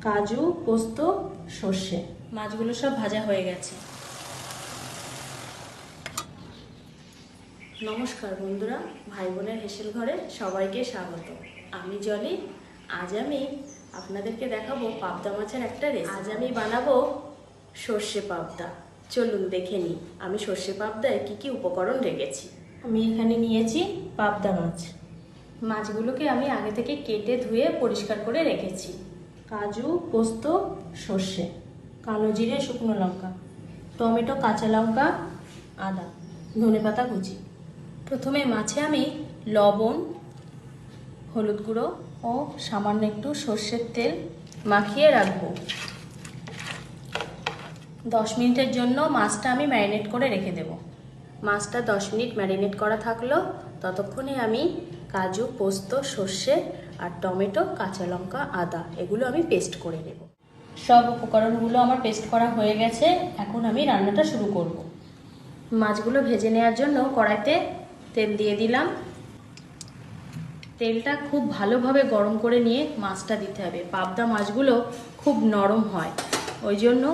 কাজু, পোস্ত, সর্ষে। মাছগুলো সব ভাজা হয়ে গেছে। নমস্কার বন্ধুরা, ভাই বোনের হেসেল ঘরে সবাইকে স্বাগত। আমি জলি। আজ আমি আপনাদেরকে দেখাবো পাবদা মাছের একটা রেসিপি। আজ আমি বানাবো সর্ষে পাবদা। চলুন দেখে নিই আমি সর্ষে পাবদায় কি কি উপকরণ রেখেছি। আমি এখানে নিয়েছি পাবদা মাছ। মাছগুলোকে আমি আগে থেকে কেটে ধুয়ে পরিষ্কার করে রেখেছি। কাজু, পোস্ত, সর্ষে, কালো জিরে, শুকনো লঙ্কা, টমেটো, কাঁচা লঙ্কা, আদা, ধনেপাতা কুচি। প্রথমে মাছে আমি লবণ, হলুদ গুঁড়ো ও সামান্য একটু সর্ষের তেল মাখিয়ে রাখবো। 10 মিনিটের জন্য মাছটা আমি ম্যারিনেট করে রেখে দেব। মাছটা 10 মিনিট ম্যারিনেট করা থাকলো। ততক্ষণে আমি কাজু, পোস্ত, সর্ষে আর টমেটো, কাঁচা লঙ্কা, আদা এগুলো আমি পেস্ট করে নেব। সব উপকরণগুলো আমার পেস্ট করা হয়ে গেছে। এখন আমি রান্নাটা শুরু করব। মাছগুলো ভেজে নেওয়ার জন্য কড়াইতে তেল দিয়ে দিলাম। তেলটা খুব ভালোভাবে গরম করে নিয়ে মাছটা দিতে হবে। পাবদা মাছগুলো খুব নরম হয়, ওই জন্য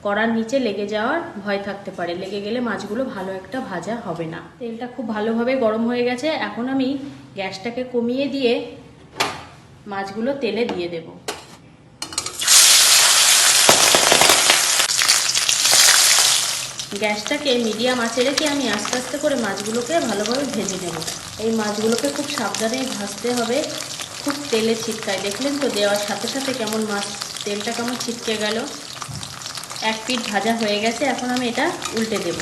কড়ার নিচে লেগে যাওয়ার ভয় থাকতে পারে। লেগে গেলে মাছগুলো ভালো একটা ভাজা হবে না। তেলটা খুব ভালোভাবে গরম হয়ে গেছে। এখন আমি গ্যাসটাকে কমিয়ে দিয়ে মাছগুলো তেলে দিয়ে দেব। গ্যাসটাকে মিডিয়াম আঁচে রেখে আমি আস্তে আস্তে করে মাছগুলোকে ভালোভাবে ভেজে নেব। এই মাছগুলোকে খুব সাবধানে ভাজতে হবে। খুব তেলে ছিটকায়, দেখলেন তো দেওয়ার সাথে সাথে কেমন মাছ তেলটা কেমন ছিটকে গেল। এক পিঠ ভাজা হয়ে গেছে। এখন আমি এটা উল্টে দেব।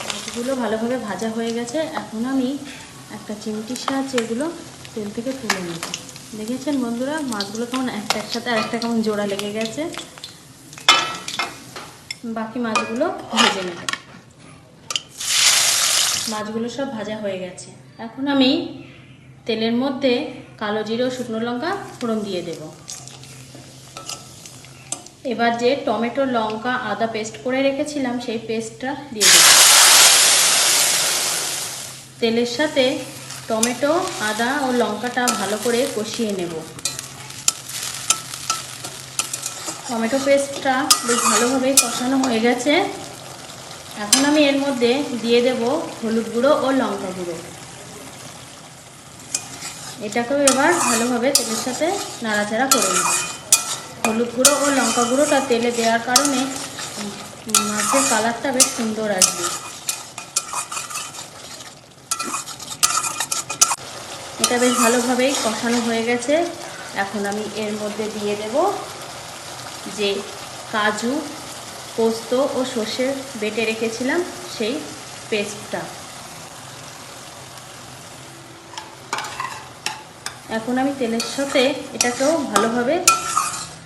মাছগুলো ভালোভাবে ভাজা হয়ে গেছে। এখন আমি একটা চিমটির সাহায্যে এগুলো তেল থেকে তুলে নেব। দেখেছেন বন্ধুরা মাছগুলো কেমন একটার সাথে আরেকটা কেমন জোড়া লেগে গেছে। বাকি মাছগুলো ভেজে নেব। মাছগুলো সব ভাজা হয়ে গেছে। এখন আমি তেলের মধ্যে কালো জিরে ও শুকনো লঙ্কা ফোড়ন দিয়ে দেব। এবার যে টমেটো, লঙ্কা, আদা পেস্ট করে রেখেছিলাম সেই পেস্টটা দিয়ে দেব। তেলের সাথে টমেটো, আদা ও লঙ্কাটা ভালো করে কষিয়ে নেব। টমেটো পেস্টটা বেশ ভালোভাবে কষানো হয়ে গেছে। এখন আমি এর মধ্যে দিয়ে দেব হলুদ গুঁড়ো ও লঙ্কা গুঁড়ো। এটাকেও এবার ভালোভাবে তেলের সাথে নাড়াচাড়া করে নেব। হলুদ গুঁড়ো ও লঙ্কা গুঁড়োটা তেলে দেওয়ার কারণে মাছের কালারটা বেশ সুন্দর আসবে। এটা বেশ ভালোভাবেই কষানো হয়ে গেছে। এখন আমি এর মধ্যে দিয়ে দেব যে কাজু, পোস্ত ও সর্ষে বেটে রেখেছিলাম সেই পেস্টটা। এখন আমি তেলের সাথে এটাকেও ভালোভাবে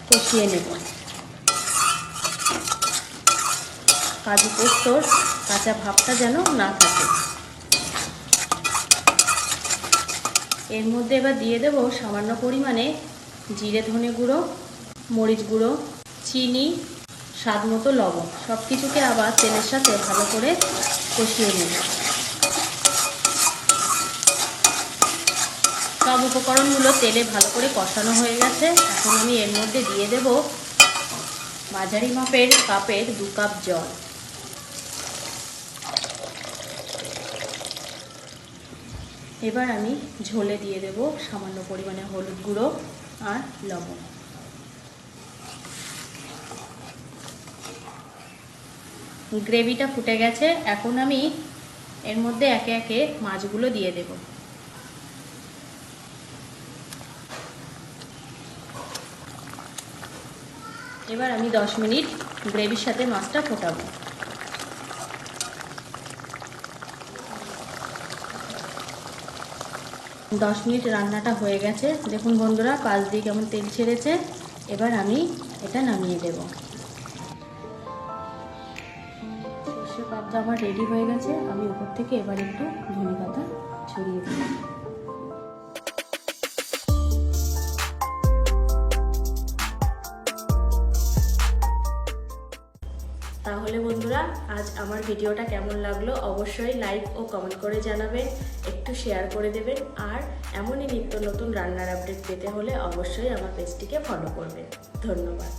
কষিয়ে নেব। কাজু পোস্তর কাঁচা ভাবটা যেন না থাকে। এর মধ্যে এবার দিয়ে দেব সামান্য পরিমাণে জিরে, ধনে গুঁড়ো, মরিচ গুঁড়ো, চিনি, স্বাদ মতো লবণ। সব কিছুকে আবার তেলের সাথে ভালো করে কষিয়ে নেব। সব উপকরণগুলো তেলে ভালো করে কষানো হয়ে গেছে। এখন আমি এর মধ্যে দিয়ে দেব মাঝারি মাপের কাপের 2 কাপ জল। এবার আমি ঝোলে দিয়ে দেব সামান্য পরিমাণে হলুদ গুঁড়ো আর লবণ। গ্রেভিটা ফুটে গেছে। এখন আমি এর মধ্যে একে একে মাছগুলো দিয়ে দেব। এবার আমি 10 মিনিট গ্রেভির সাথে মাছটা ফোটাবো। 10 মিনিট রান্নাটা হয়ে গেছে। দেখুন বন্ধুরা পাশ দিয়ে কেমন তেল ছেড়েছে। এবার আমি এটা নামিয়ে দেব। সর্ষে পাবদা আমার রেডি হয়ে গেছে। আমি উপর থেকে এবার একটু ধনেপাতা ছড়িয়ে দেব। তাহলে বন্ধুরা, আজ আমার ভিডিওটা কেমন লাগলো অবশ্যই লাইক ও কমেন্ট করে জানাবেন, একটু শেয়ার করে দেবেন, আর এমনই নিত্য নতুন রান্নার আপডেট পেতে হলে অবশ্যই আমার পেজটিকে ফলো করবেন। ধন্যবাদ।